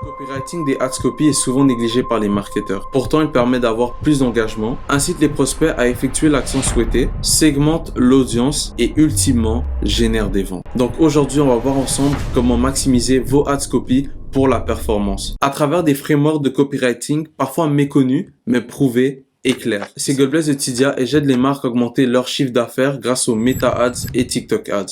Le copywriting des ads copy est souvent négligé par les marketeurs. Pourtant, il permet d'avoir plus d'engagement, incite les prospects à effectuer l'action souhaitée, segmente l'audience et ultimement génère des ventes. Donc aujourd'hui, on va voir ensemble comment maximiser vos ads copy pour la performance. À travers des frameworks de copywriting parfois méconnus mais prouvés et clairs. C'est God Bless de Tydia et j'aide les marques à augmenter leur chiffre d'affaires grâce aux Meta Ads et TikTok Ads.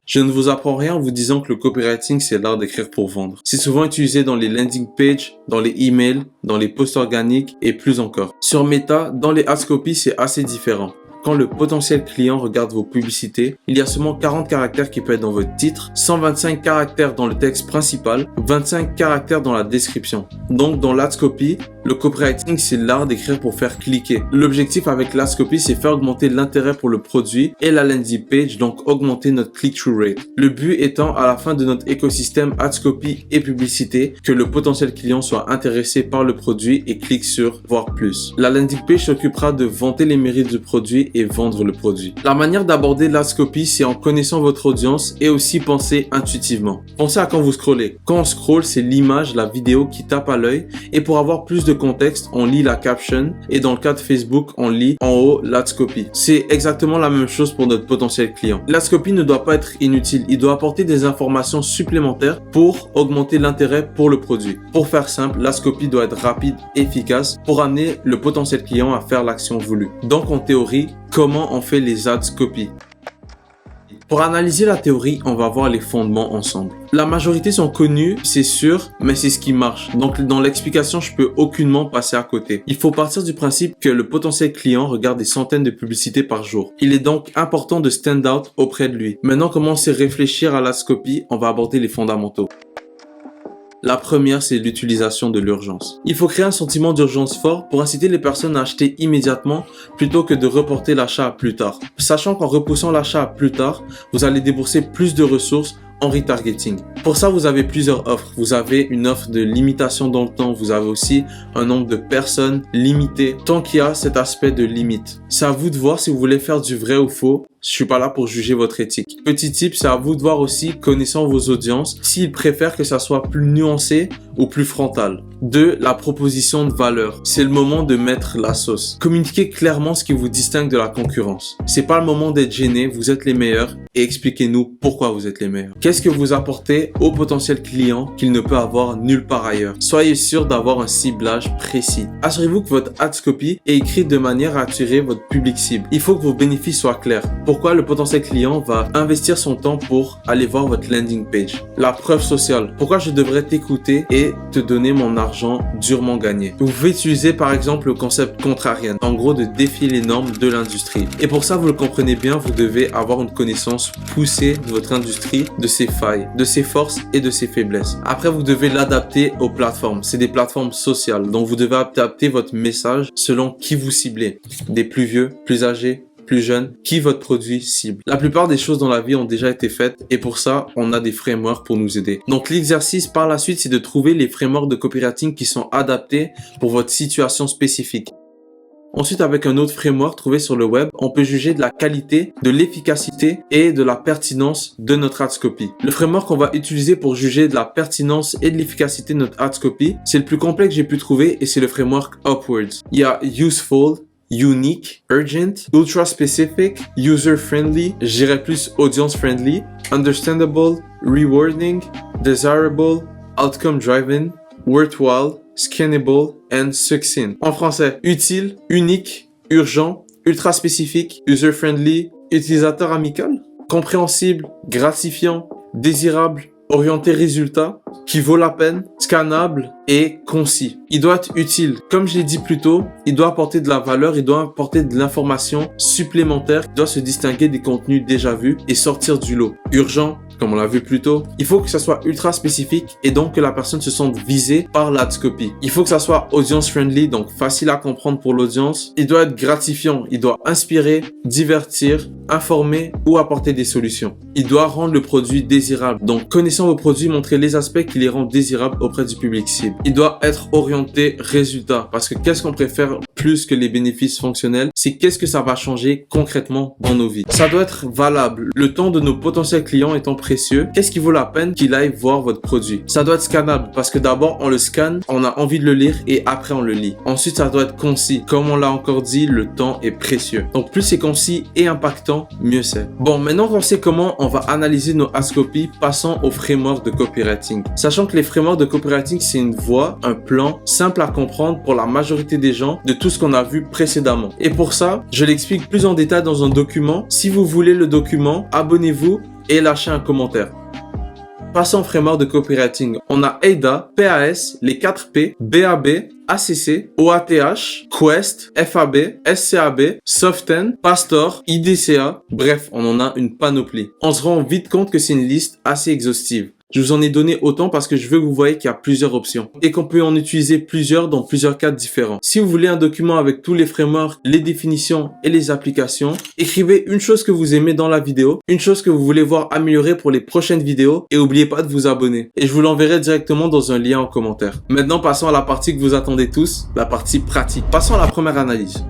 Je ne vous apprends rien en vous disant que le copywriting, c'est l'art d'écrire pour vendre. C'est souvent utilisé dans les landing pages, dans les emails, dans les posts organiques et plus encore. Sur Meta, dans les ads copy, c'est assez différent. Quand le potentiel client regarde vos publicités, il y a seulement 40 caractères qui peuvent être dans votre titre, 125 caractères dans le texte principal, 25 caractères dans la description. Donc dans l'Ads Copy, le copywriting, c'est l'art d'écrire pour faire cliquer. L'objectif avec l'Ads Copy, c'est faire augmenter l'intérêt pour le produit et la landing page, donc augmenter notre click-through rate. Le but étant, à la fin de notre écosystème Ads Copy et publicité, que le potentiel client soit intéressé par le produit et clique sur « Voir plus ». La landing page s'occupera de vanter les mérites du produit et vendre le produit. La manière d'aborder l'Ads Copy, c'est en connaissant votre audience et aussi penser intuitivement. Pensez à quand vous scrollez. Quand on scrolle, c'est l'image, la vidéo qui tape à l'œil et pour avoir plus de contexte, on lit la caption et dans le cas de Facebook, on lit en haut l'Ads Copy. C'est exactement la même chose pour notre potentiel client. L'Ads Copy ne doit pas être inutile. Il doit apporter des informations supplémentaires pour augmenter l'intérêt pour le produit. Pour faire simple, l'Ads Copy doit être rapide, efficace pour amener le potentiel client à faire l'action voulue. Donc en théorie, comment on fait les ads copy? Pour analyser la théorie, on va voir les fondements ensemble. La majorité sont connus, c'est sûr, mais c'est ce qui marche. Donc dans l'explication, je peux aucunement passer à côté. Il faut partir du principe que le potentiel client regarde des centaines de publicités par jour. Il est donc important de stand out auprès de lui. Maintenant, comment c'est réfléchir à l'Ads Copy? On va aborder les fondamentaux. La première, c'est l'utilisation de l'urgence. Il faut créer un sentiment d'urgence fort pour inciter les personnes à acheter immédiatement plutôt que de reporter l'achat à plus tard. Sachant qu'en repoussant l'achat à plus tard, vous allez débourser plus de ressources en retargeting. Pour ça, vous avez plusieurs offres. Vous avez une offre de limitation dans le temps. Vous avez aussi un nombre de personnes limité. Tant qu'il y a cet aspect de limite. C'est à vous de voir si vous voulez faire du vrai ou faux. Je suis pas là pour juger votre éthique. Petit tip, c'est à vous de voir aussi, connaissant vos audiences, s'ils préfèrent que ça soit plus nuancé ou plus frontal. 2. La proposition de valeur. C'est le moment de mettre la sauce. Communiquez clairement ce qui vous distingue de la concurrence. C'est pas le moment d'être gêné, vous êtes les meilleurs et expliquez-nous pourquoi vous êtes les meilleurs. Qu'est-ce que vous apportez au potentiel client qu'il ne peut avoir nulle part ailleurs? Soyez sûr d'avoir un ciblage précis. Assurez-vous que votre ads copy est écrite de manière à attirer votre public cible. Il faut que vos bénéfices soient clairs. Pourquoi le potentiel client va investir son temps pour aller voir votre landing page? La preuve sociale. Pourquoi je devrais t'écouter et te donner mon argent durement gagné? Vous pouvez utiliser par exemple le concept contrarian, en gros de défier les normes de l'industrie. Et pour ça, vous le comprenez bien, vous devez avoir une connaissance poussée de votre industrie, de ses failles, de ses forces et de ses faiblesses. Après, vous devez l'adapter aux plateformes. C'est des plateformes sociales, donc vous devez adapter votre message selon qui vous ciblez. Des plus vieux, plus âgés, plus jeunes, qui votre produit cible. La plupart des choses dans la vie ont déjà été faites et pour ça, on a des frameworks pour nous aider. Donc l'exercice par la suite, c'est de trouver les frameworks de copywriting qui sont adaptés pour votre situation spécifique. Ensuite, avec un autre framework trouvé sur le web, on peut juger de la qualité, de l'efficacité et de la pertinence de notre ads copy. Le framework qu'on va utiliser pour juger de la pertinence et de l'efficacité de notre ads copy, c'est le plus complet que j'ai pu trouver et c'est le framework Upwards. Il y a Useful, Unique, Urgent, Ultra Specific, User Friendly, je dirais plus Audience Friendly, Understandable, Rewarding, Desirable, Outcome Driven, Worthwhile, Scannable and Succinct. En français, utile, unique, urgent, ultra spécifique, user friendly, utilisateur amical, compréhensible, gratifiant, désirable, orienté résultat, qui vaut la peine, scannable et concis. Il doit être utile. Comme je l'ai dit plus tôt, il doit apporter de la valeur, il doit apporter de l'information supplémentaire, il doit se distinguer des contenus déjà vus et sortir du lot. Urgent, comme on l'a vu plus tôt, il faut que ça soit ultra spécifique et donc que la personne se sente visée par l'Ads Copy. Il faut que ça soit audience friendly, donc facile à comprendre pour l'audience. Il doit être gratifiant, il doit inspirer, divertir, informer ou apporter des solutions. Il doit rendre le produit désirable. Donc, connaissant vos produits, montrez les aspects qui les rendent désirables auprès du public cible. Il doit être orienté résultat parce que qu'est-ce qu'on préfère plus que les bénéfices fonctionnels, c'est qu'est-ce que ça va changer concrètement dans nos vies. Ça doit être valable. Le temps de nos potentiels clients étant précieux, qu'est-ce qui vaut la peine qu'il aille voir votre produit? Ça doit être scannable parce que d'abord on le scanne, on a envie de le lire et après on le lit. Ensuite, ça doit être concis. Comme on l'a encore dit, le temps est précieux. Donc plus c'est concis et impactant, mieux c'est. Bon, maintenant qu'on sait comment on va analyser nos ads copy, passons au framework de copywriting. Sachant que les frameworks de copywriting, c'est une voie, un plan simple à comprendre pour la majorité des gens de tout ce qu'on a vu précédemment. Et pour ça, je l'explique plus en détail dans un document. Si vous voulez le document, abonnez-vous et lâchez un commentaire. Passons au framework de copywriting. On a AIDA, PAS, les 4 P, BAB, ACC, OATH, Quest, FAB, SCAB, Soften, Pastor, IDCA. Bref, on en a une panoplie. On se rend vite compte que c'est une liste assez exhaustive. Je vous en ai donné autant parce que je veux que vous voyez qu'il y a plusieurs options et qu'on peut en utiliser plusieurs dans plusieurs cas différents. Si vous voulez un document avec tous les frameworks, les définitions et les applications, écrivez une chose que vous aimez dans la vidéo, une chose que vous voulez voir améliorer pour les prochaines vidéos et n'oubliez pas de vous abonner. Et je vous l'enverrai directement dans un lien en commentaire. Maintenant, passons à la partie que vous attendez tous, la partie pratique. Passons à la première analyse.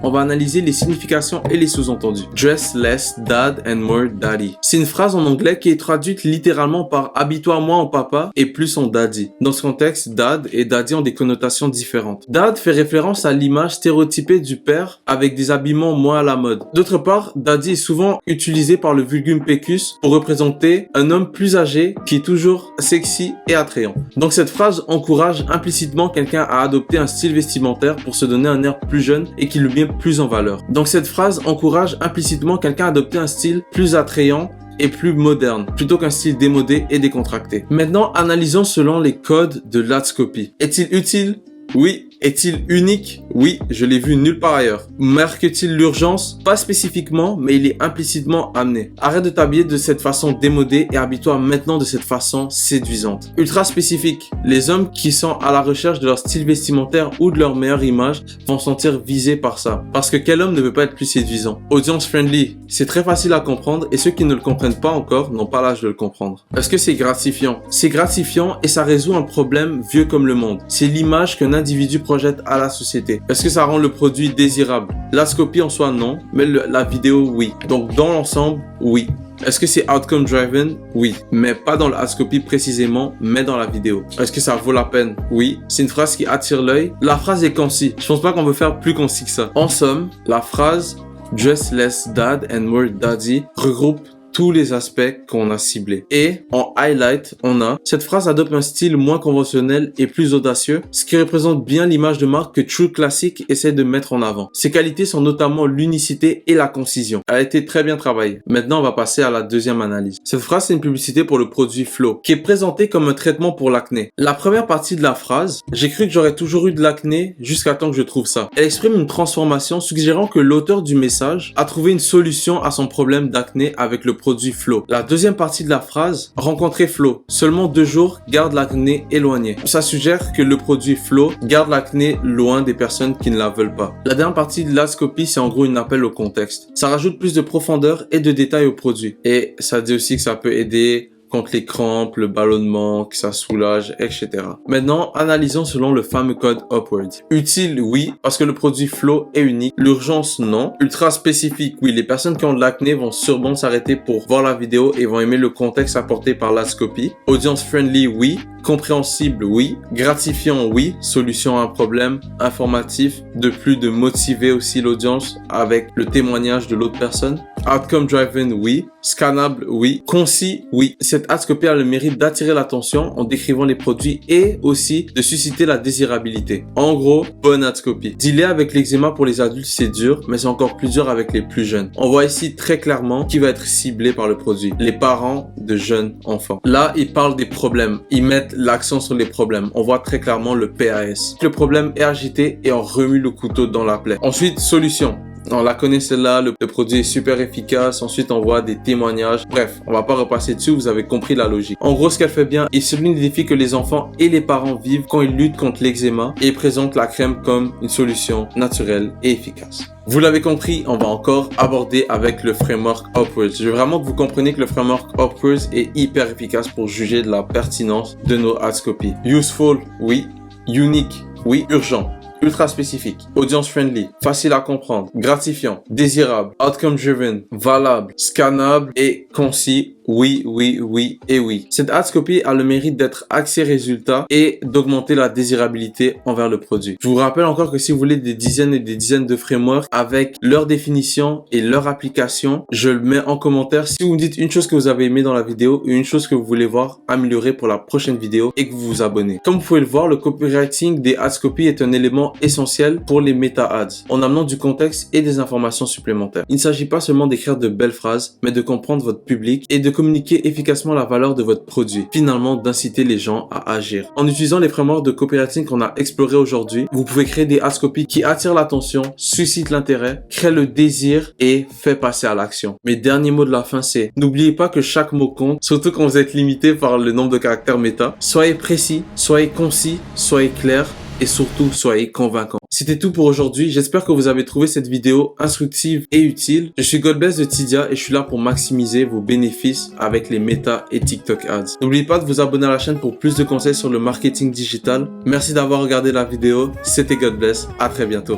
On va analyser les significations et les sous-entendus. Dress less dad and more daddy. C'est une phrase en anglais qui est traduite littéralement par habille-toi moins en papa et plus en daddy. Dans ce contexte, dad et daddy ont des connotations différentes. Dad fait référence à l'image stéréotypée du père avec des habillements moins à la mode. D'autre part, daddy est souvent utilisé par le vulgum pecus pour représenter un homme plus âgé qui est toujours sexy et attrayant. Donc cette phrase encourage implicitement quelqu'un à adopter un style vestimentaire pour se donner un air plus jeune et qui le met plus en valeur. Donc cette phrase encourage implicitement quelqu'un à adopter un style plus attrayant et plus moderne, plutôt qu'un style démodé et décontracté. Maintenant, analysons selon les codes de l'Ads Copy. Est-il utile? Oui. Est-il unique? Oui, je l'ai vu nulle part ailleurs. Marque-t-il l'urgence? Pas spécifiquement, mais il est implicitement amené. Arrête de t'habiller de cette façon démodée et habille-toi maintenant de cette façon séduisante. Ultra spécifique. Les hommes qui sont à la recherche de leur style vestimentaire ou de leur meilleure image vont se sentir visés par ça. Parce que quel homme ne veut pas être plus séduisant? Audience friendly. C'est très facile à comprendre et ceux qui ne le comprennent pas encore n'ont pas l'âge de le comprendre. Est-ce que c'est gratifiant? C'est gratifiant et ça résout un problème vieux comme le monde. C'est l'image qu'un individu projette à la société. Est-ce que ça rend le produit désirable? L'Ads Copy en soi non, mais la vidéo oui. Donc dans l'ensemble, oui. Est-ce que c'est outcome driven? Oui. Mais pas dans l'Ads Copy précisément, mais dans la vidéo. Est-ce que ça vaut la peine? Oui. C'est une phrase qui attire l'œil. La phrase est concise. Je pense pas qu'on veut faire plus concis que ça. En somme, la phrase Dress less dad and more daddy regroupe tous les aspects qu'on a ciblés. Et en highlight, on a cette phrase adopte un style moins conventionnel et plus audacieux, ce qui représente bien l'image de marque que True Classic essaie de mettre en avant. Ses qualités sont notamment l'unicité et la concision. Elle a été très bien travaillée. Maintenant, on va passer à la deuxième analyse. Cette phrase, c'est une publicité pour le produit Flow, qui est présenté comme un traitement pour l'acné. La première partie de la phrase, j'ai cru que j'aurais toujours eu de l'acné jusqu'à temps que je trouve ça. Elle exprime une transformation suggérant que l'auteur du message a trouvé une solution à son problème d'acné avec le produit Flow. La deuxième partie de la phrase, rencontrer Flow. Seulement 2 jours, garde l'acné éloigné. Ça suggère que le produit Flow garde l'acné loin des personnes qui ne la veulent pas. La dernière partie de l'Ads Copy, c'est en gros une appel au contexte. Ça rajoute plus de profondeur et de détails au produit. Et ça dit aussi que ça peut aider contre les crampes, le ballonnement, que ça soulage, etc. Maintenant, analysons selon le fameux code Upward. Utile, oui, parce que le produit Flow est unique. L'urgence, non. Ultra spécifique, oui, les personnes qui ont de l'acné vont sûrement s'arrêter pour voir la vidéo et vont aimer le contexte apporté par l'Ads Copy. Audience friendly, oui. Compréhensible, oui. Gratifiant, oui. Solution à un problème. Informatif. De plus, de motiver aussi l'audience avec le témoignage de l'autre personne. Outcome driven, oui. Scannable, oui. Concis, oui. Cette Ads Copy a le mérite d'attirer l'attention en décrivant les produits et aussi de susciter la désirabilité. En gros, bonne Ads Copy. Dealer avec l'eczéma pour les adultes, c'est dur, mais c'est encore plus dur avec les plus jeunes. On voit ici très clairement qui va être ciblé par le produit. Les parents de jeunes enfants. Là, ils parlent des problèmes. Ils mettent l'accent sur les problèmes. On voit très clairement le PAS. Le problème est agité et on remue le couteau dans la plaie. Ensuite, solution. On la connaît celle-là, le produit est super efficace. Ensuite, on voit des témoignages. Bref, on va pas repasser dessus, vous avez compris la logique. En gros, ce qu'elle fait bien, il souligne les défis que les enfants et les parents vivent quand ils luttent contre l'eczéma et présente la crème comme une solution naturelle et efficace. Vous l'avez compris, on va encore aborder avec le framework Upwards. Je veux vraiment que vous compreniez que le framework Upwards est hyper efficace pour juger de la pertinence de nos Ads Copy. Useful, oui. Unique, oui. Urgent. ultra spécifique, audience friendly, facile à comprendre, gratifiant, désirable, outcome driven, valable, scannable et concis. Oui, oui, oui et oui. Cette ads copy a le mérite d'être axé résultat et d'augmenter la désirabilité envers le produit. Je vous rappelle encore que si vous voulez des dizaines et des dizaines de frameworks avec leur définition et leur application, je le mets en commentaire. Si vous me dites une chose que vous avez aimé dans la vidéo et une chose que vous voulez voir améliorer pour la prochaine vidéo et que vous vous abonnez. Comme vous pouvez le voir, le copywriting des ads copy est un élément essentiel pour les meta ads en amenant du contexte et des informations supplémentaires. Il ne s'agit pas seulement d'écrire de belles phrases, mais de comprendre votre public et de communiquer efficacement la valeur de votre produit. Finalement, d'inciter les gens à agir. En utilisant les frameworks de copywriting qu'on a explorés aujourd'hui, vous pouvez créer des ads copy qui attirent l'attention, suscitent l'intérêt, créent le désir et fait passer à l'action. Mes derniers mots de la fin, c'est n'oubliez pas que chaque mot compte, surtout quand vous êtes limité par le nombre de caractères méta. Soyez précis, soyez concis, soyez clair et surtout soyez convaincant. C'était tout pour aujourd'hui. J'espère que vous avez trouvé cette vidéo instructive et utile. Je suis God Bless de Tidia et je suis là pour maximiser vos bénéfices avec les Meta et TikTok Ads. N'oubliez pas de vous abonner à la chaîne pour plus de conseils sur le marketing digital. Merci d'avoir regardé la vidéo. C'était God Bless. À très bientôt.